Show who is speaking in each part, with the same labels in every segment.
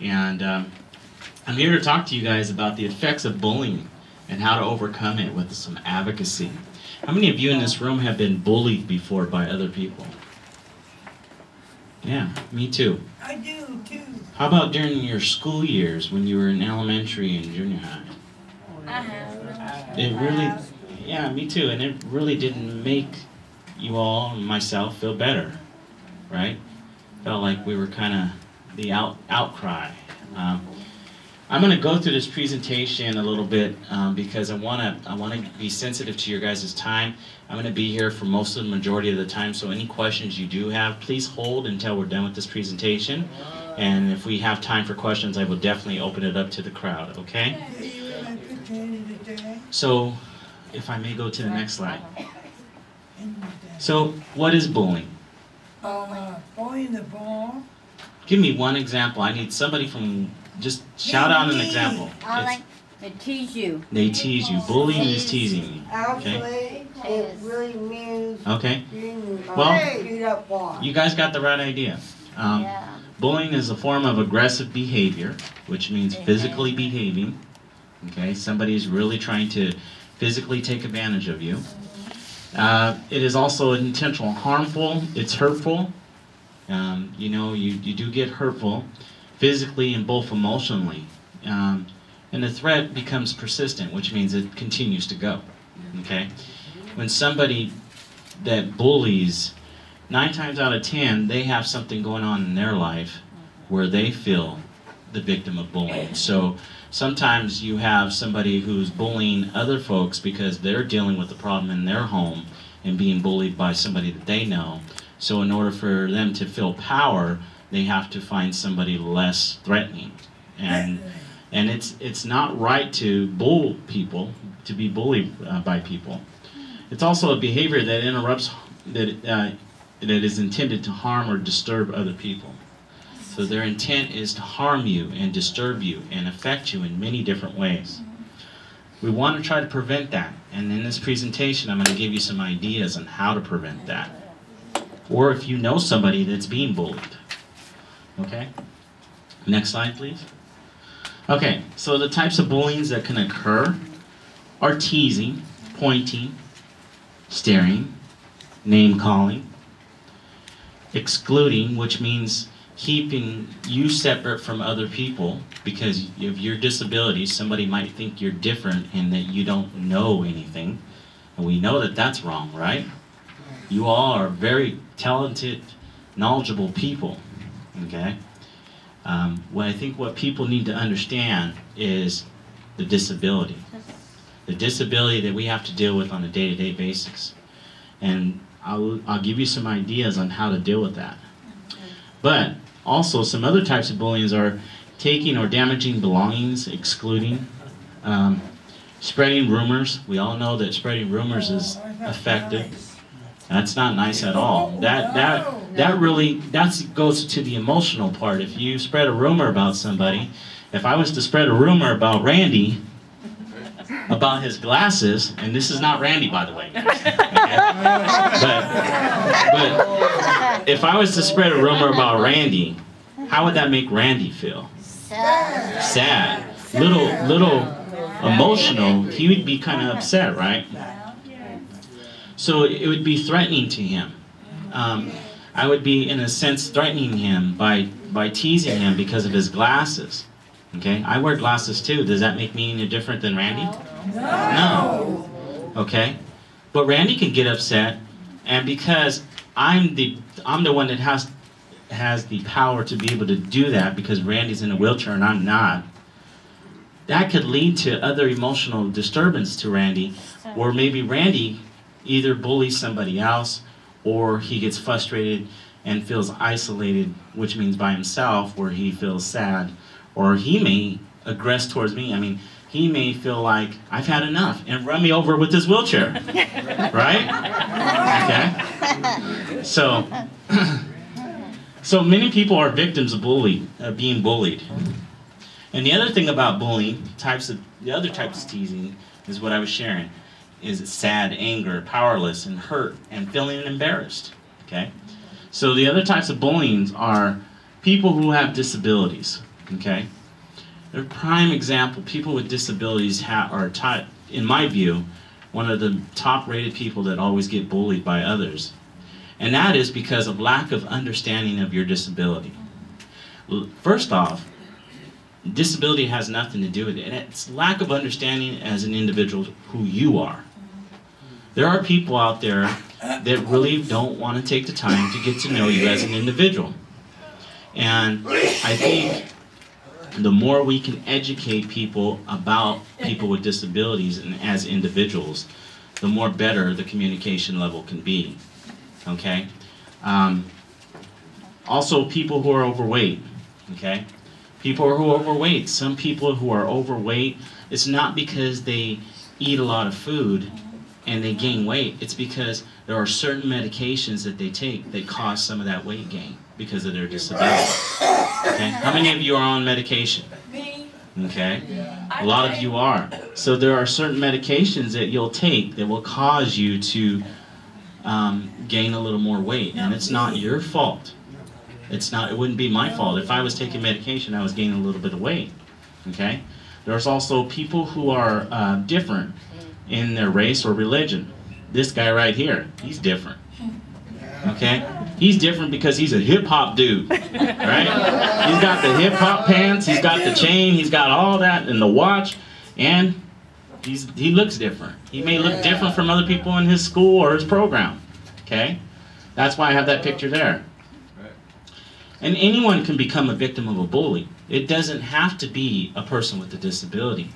Speaker 1: And I'm here to talk to you guys about the effects of bullying and how to overcome it with some advocacy. How many of you in this room have been bullied before by other people? Yeah, me too.
Speaker 2: I do too.
Speaker 1: How about during your school years when you were in elementary and junior high?
Speaker 2: I have.
Speaker 1: It really, yeah, me too. And it really didn't make you all and myself feel better, right? Felt like we were kind of the outcry. I'm going to go through this presentation a little bit because I want to be sensitive to your guys' time. I'm going to be here for most of the majority of the time, so any questions you do have, please hold until we're done with this presentation. And if we have time for questions, I will definitely open it up to the crowd, okay? So, if I may go to the next slide. So, what is bullying?
Speaker 2: Bullying the ball.
Speaker 1: Give me one example. I need somebody from, just shout out an example.
Speaker 3: They tease you.
Speaker 1: They tease you. Bullying is teasing you.
Speaker 4: Actually, it really means
Speaker 1: okay.
Speaker 4: being
Speaker 1: Well,
Speaker 4: beat up on.
Speaker 1: You guys got the right idea. Bullying is a form of aggressive behavior, which means physically behaving. Okay, somebody is really trying to physically take advantage of you. It is also intentional harmful. It's hurtful. You know, you do get hurtful physically and both emotionally. And the threat becomes persistent, which means it continues to go. Okay? When somebody that bullies, 9 times out of 10, they have something going on in their life where they feel the victim of bullying. So sometimes you have somebody who's bullying other folks because they're dealing with the problem in their home and being bullied by somebody that they know. So in order for them to feel power, they have to find somebody less threatening. And it's not right to bull people, to be bullied by people. It's also a behavior that interrupts, that is intended to harm or disturb other people. So their intent is to harm you and disturb you and affect you in many different ways. We want to try to prevent that. And in this presentation, I'm going to give you some ideas on how to prevent that. Or if you know somebody that's being bullied. Okay? Next slide, please. Okay, so the types of bullying that can occur are teasing, pointing, staring, name-calling, excluding, which means keeping you separate from other people because of your disability. Somebody might think you're different and that you don't know anything. And we know that that's wrong, right? You all are very talented, knowledgeable people, okay? What people need to understand is the disability. The disability that we have to deal with on a day-to-day basis. And I'll give you some ideas on how to deal with that. But also some other types of bullying are taking or damaging belongings, excluding, spreading rumors. We all know that spreading rumors is effective. That's not nice at all. That really goes to the emotional part. If you spread a rumor about somebody, if I was to spread a rumor about Randy, about his glasses, and this is not Randy, by the way, but if I was to spread a rumor about Randy, how would that make Randy feel? Sad. Little emotional. He would be kind of upset, right? So it would be threatening to him. I would be, in a sense, threatening him by teasing him because of his glasses. Okay, I wear glasses too. Does that make me any different than Randy? No. Okay, but Randy can get upset, and because I'm the one that has the power to be able to do that, because Randy's in a wheelchair and I'm not, that could lead to other emotional disturbance to Randy, where maybe Randy either bullies somebody else, or he gets frustrated and feels isolated, which means by himself, where he feels sad, or he may aggress towards me. I mean, he may feel like, I've had enough, and run me over with his wheelchair, right? Okay? So many people are victims of being bullied. And the other thing about bullying, the other types of teasing, is what I was sharing, is sad, anger, powerless, and hurt, and feeling embarrassed, okay? So the other types of bullying are people who have disabilities, Okay? They're a prime example. People with disabilities are, in my view, one of the top-rated people that always get bullied by others. And that is because of lack of understanding of your disability. First off, disability has nothing to do with it. And it's lack of understanding as an individual who you are. There are people out there that really don't want to take the time to get to know you as an individual. And I think the more we can educate people about people with disabilities and as individuals, the more better the communication level can be. Okay? Also, people who are overweight. Okay? People who are overweight. Some people who are overweight, it's not because they eat a lot of food and they gain weight. It's because there are certain medications that they take that cause some of that weight gain because of their disability. Okay? How many of you are on medication?
Speaker 2: Me.
Speaker 1: Okay? A lot of you are. So there are certain medications that you'll take that will cause you to gain a little more weight, and it's not your fault. It wouldn't be my fault. If I was taking medication, I was gaining a little bit of weight. Okay? There's also people who are different in their race or religion. This guy right here, he's different. Okay? He's different because he's a hip-hop dude. Right? He's got the hip-hop pants, he's got the chain, he's got all that, and the watch, and he looks different. He may look different from other people in his school or his program. Okay? That's why I have that picture there. And anyone can become a victim of a bully. It doesn't have to be a person with a disability.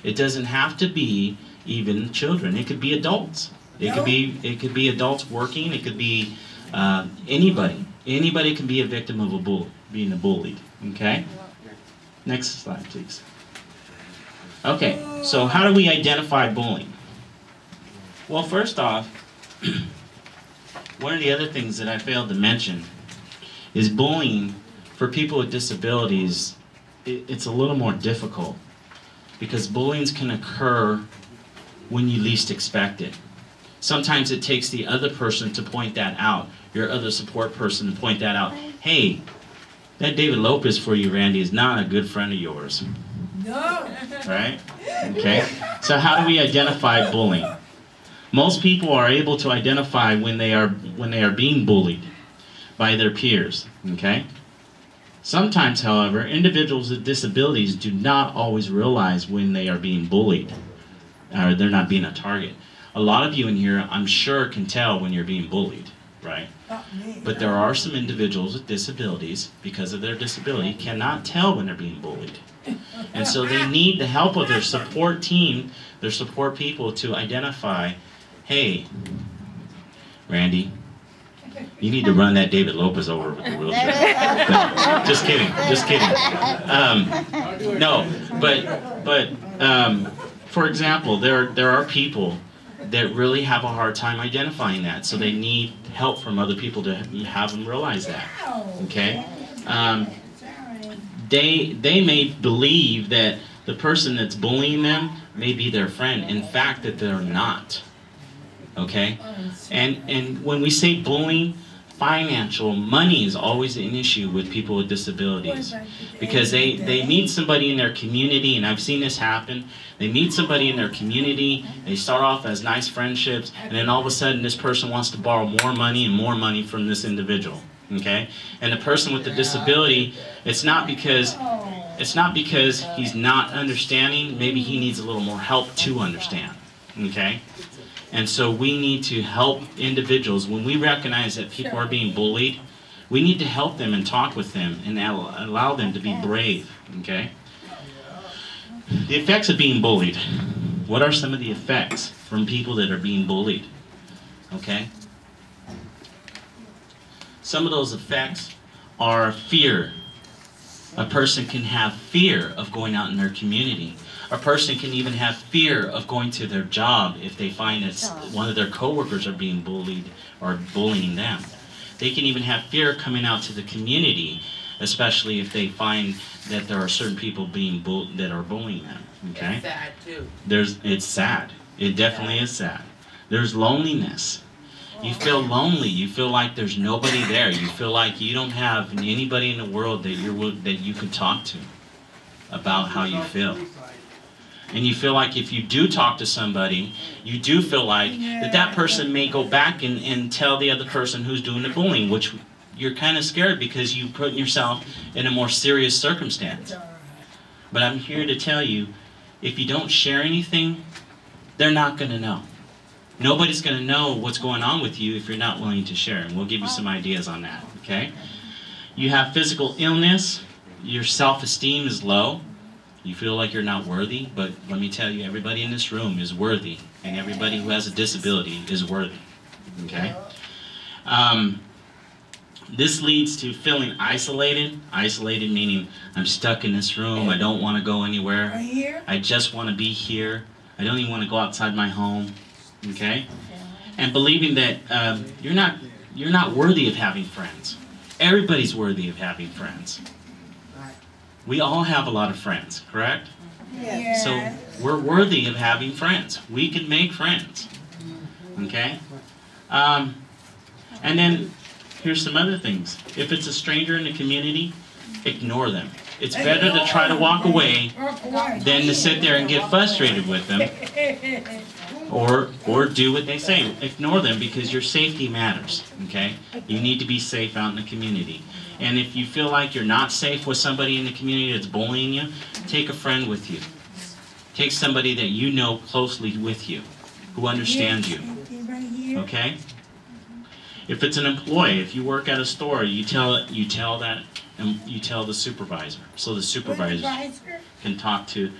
Speaker 1: It doesn't have to be even children. It could be adults. It could be adults working. It could be anybody. Anybody can be a victim of a bully, being bullied. Okay? Next slide, please. Okay, so how do we identify bullying? Well, first off, one of the other things that I failed to mention is bullying for people with disabilities. It's a little more difficult because bullying can occur when you least expect it. Sometimes it takes the other person to point that out, your other support person to point that out. Hey, that David Lopez for you, Randy, is not a good friend of yours.
Speaker 2: No.
Speaker 1: Right? Okay. So how do we identify bullying? Most people are able to identify when they are being bullied by their peers. Okay? Sometimes, however, individuals with disabilities do not always realize when they are being bullied or they're not being a target. A lot of you in here, I'm sure, can tell when you're being bullied, right? But there are some individuals with disabilities, because of their disability, cannot tell when they're being bullied. And so they need the help of their support team, their support people, to identify, hey, Randy, you need to run that David Lopez over with the wheelchair. Just kidding, just kidding. No, but for example, there are people that really have a hard time identifying that, so they need help from other people to have them realize that. Okay? They may believe that the person that's bullying them may be their friend. In fact, that they're not. Okay? And when we say bullying, financial money is always an issue with people with disabilities, because they meet somebody in their community, and I've seen this happen. They meet somebody in their community, they start off as nice friendships, and then all of a sudden this person wants to borrow more money from this individual. Okay? And the person with the disability, it's not because he's not understanding. Maybe he needs a little more help to understand. Okay? And so we need to help individuals. When we recognize that people are being bullied, we need to help them and talk with them and allow them to be brave. Okay? The effects of being bullied. What are some of the effects from people that are being bullied? Okay? Some of those effects are fear. A person can have fear of going out in their community. A person can even have fear of going to their job if they find that one of their coworkers are being bullied or bullying them. They can even have fear coming out to the community, especially if they find that there are certain people that are bullying them. Okay?
Speaker 5: It's sad too.
Speaker 1: It's sad. It definitely is sad. There's loneliness. You feel lonely. You feel like there's nobody there. You feel like you don't have anybody in the world that you could talk to about how you feel. And you feel like if you do talk to somebody, you do feel like that person may go back and tell the other person who's doing the bullying, which you're kind of scared because you put yourself in a more serious circumstance. But I'm here to tell you, if you don't share anything, they're not going to know. Nobody's going to know what's going on with you if you're not willing to share. And we'll give you some ideas on that, okay? You have physical illness. Your self-esteem is low. You feel like you're not worthy, but let me tell you, everybody in this room is worthy, and everybody who has a disability is worthy, okay? This leads to feeling isolated. Isolated meaning I'm stuck in this room, I don't want to go anywhere. I just want to be here. I don't even want to go outside my home, okay? And believing that you're not worthy of having friends. Everybody's worthy of having friends. We all have a lot of friends, correct?
Speaker 2: Yes.
Speaker 1: So we're worthy of having friends. We can make friends, okay? And then here's some other things. If it's a stranger in the community, ignore them. It's better to try to walk away than to sit there and get frustrated with them or do what they say. Ignore them because your safety matters, okay? You need to be safe out in the community. And if you feel like you're not safe with somebody in the community that's bullying you, take a friend with you. Take somebody that you know closely with you, who understands you, okay? If it's an employee, if you work at a store, you tell the supervisor, so the supervisor can talk to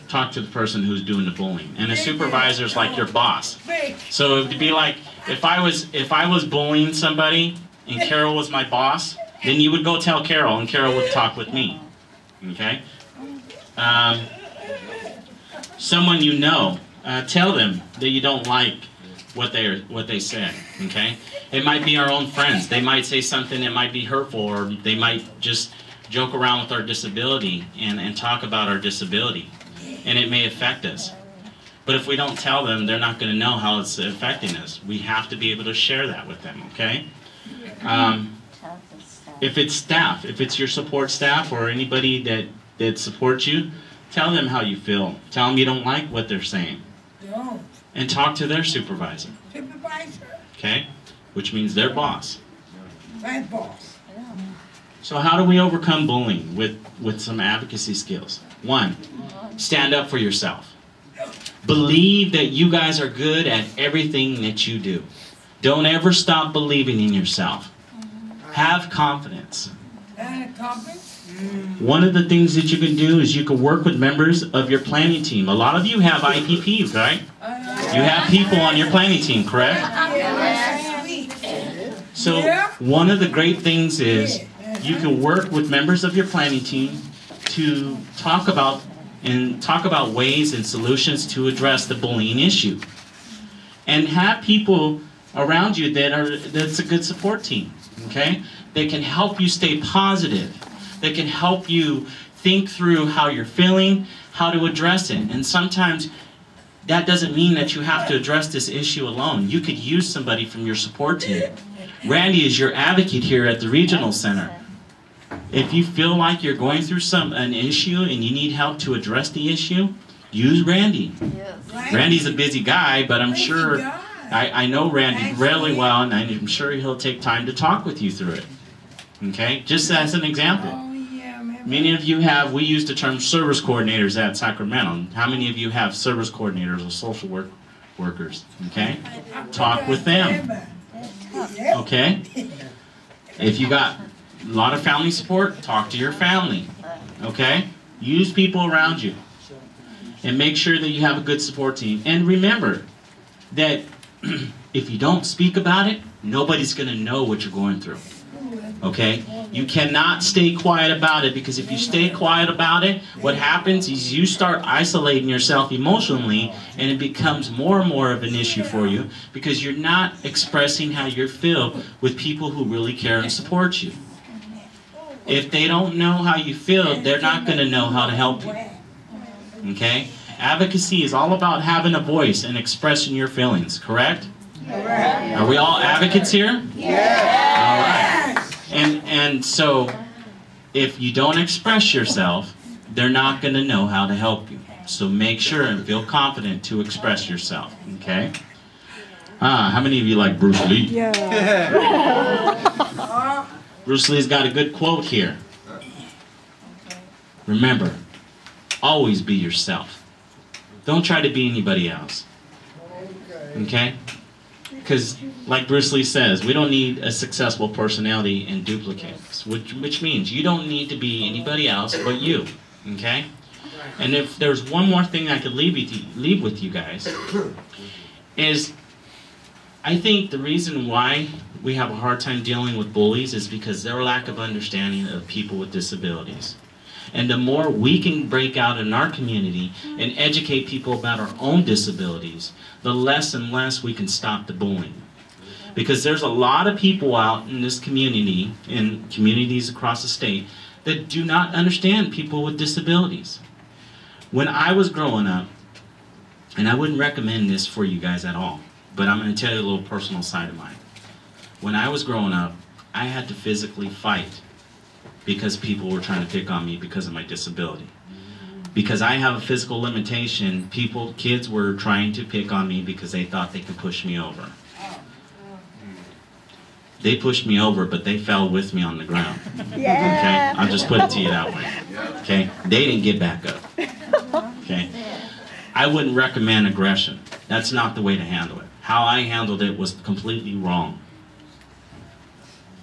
Speaker 1: the person who's doing the bullying. And the supervisor is like your boss. So it would be like if I was bullying somebody and Carol was my boss, then you would go tell Carol and Carol would talk with me. Okay? Someone you know, tell them that you don't like what they said. Okay? It might be our own friends. They might say something that might be hurtful, or they might just joke around with our disability and talk about our disability. And it may affect us. But if we don't tell them, they're not going to know how it's affecting us. We have to be able to share that with them, okay? If it's staff, if it's your support staff or anybody that supports you, tell them how you feel. Tell them you don't like what they're saying. And talk to their supervisor. Okay? Which means their boss.
Speaker 2: My boss.
Speaker 1: So how do we overcome bullying with some advocacy skills? 1, stand up for yourself. Believe that you guys are good at everything that you do. Don't ever stop believing in yourself. Have confidence. One of the things that you can do is you can work with members of your planning team. A lot of you have IPPs, right? You have people on your planning team, correct? So one of the great things is you can work with members of your planning team to talk about ways and solutions to address the bullying issue. And have people around you that's a good support team, okay? They can help you stay positive. They can help you think through how you're feeling, how to address it. And sometimes that doesn't mean that you have to address this issue alone. You could use somebody from your support team. Randy is your advocate here at the Regional Center. If you feel like you're going through an issue and you need help to address the issue, use Randy. Randy's a busy guy, but I'm sure, I know Randy really well, and I'm sure he'll take time to talk with you through it. Okay? Just as an example. Many of you we use the term service coordinators at Sacramento. How many of you have service coordinators or social workers? Okay? Talk with them. Okay? If you got a lot of family support, talk to your family. Okay? Use people around you. And make sure that you have a good support team. And remember that if you don't speak about it, nobody's going to know what you're going through. Okay? You cannot stay quiet about it, because if you stay quiet about it, what happens is you start isolating yourself emotionally, and it becomes more and more of an issue for you because you're not expressing how you feel with people who really care and support you. If they don't know how you feel, they're not going to know how to help you. Okay? Advocacy is all about having a voice and expressing your feelings, correct? Are we all advocates here? Yeah. All right. And so, if you don't express yourself, they're not going to know how to help you. So make sure and feel confident to express yourself, okay? How many of you like Bruce Lee? Yeah. Bruce Lee's got a good quote here. Remember, always be yourself. Don't try to be anybody else. Okay? Because, like Bruce Lee says, we don't need a successful personality and duplicates, which means you don't need to be anybody else but you. Okay? And if there's one more thing I could leave with you guys, is I think the reason why we have a hard time dealing with bullies is because their lack of understanding of people with disabilities. And the more we can break out in our community and educate people about our own disabilities, the less and less we can stop the bullying. Because there's a lot of people out in this community, in communities across the state, that do not understand people with disabilities. When I was growing up, and I wouldn't recommend this for you guys at all, but I'm going to tell you a little personal side of mine. When I was growing up, I had to physically fight because people were trying to pick on me because of my disability. Because I have a physical limitation, kids were trying to pick on me because they thought they could push me over. They pushed me over, but they fell with me on the ground. Yeah. Okay? I'll just put it to you that way. Okay? They didn't get back up. Okay? I wouldn't recommend aggression. That's not the way to handle it. How I handled it was completely wrong.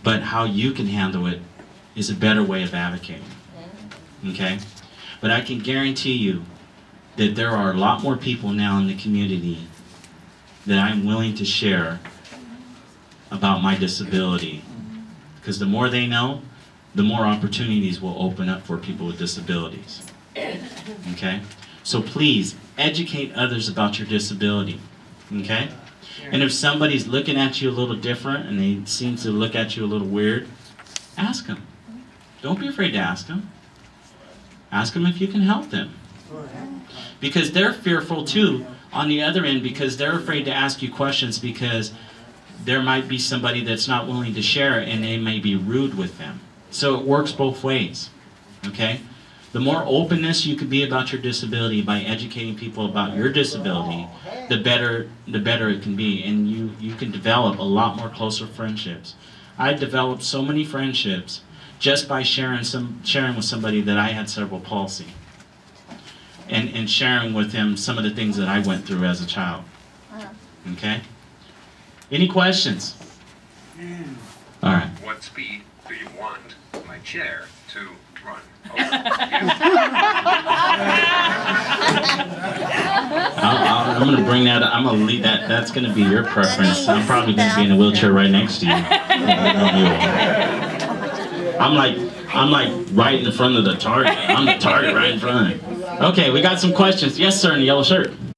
Speaker 1: But how you can handle it is a better way of advocating. Okay? But I can guarantee you that there are a lot more people now in the community that I'm willing to share about my disability. Because the more they know, the more opportunities will open up for people with disabilities. Okay? So please, educate others about your disability. Okay? And if somebody's looking at you a little different and they seem to look at you a little weird, ask them. Don't be afraid to ask them. Ask them if you can help them. Because they're fearful too on the other end, because they're afraid to ask you questions because there might be somebody that's not willing to share and they may be rude with them. So it works both ways. Okay? The more openness you can be about your disability by educating people about your disability, the better it can be, and you can develop a lot more closer friendships. I've developed so many friendships just by sharing with somebody that I had cerebral palsy, and sharing with him some of the things that I went through as a child. Okay? Any questions? All right.
Speaker 5: What speed do you want my chair to run?
Speaker 1: I'm going to bring that up. I'm going to leave that. That's going to be your preference. I'm probably going to be in a wheelchair right next to you. I'm like right in front of the target. I'm the target right in front of you. Okay, we got some questions. Yes, sir, in the yellow shirt.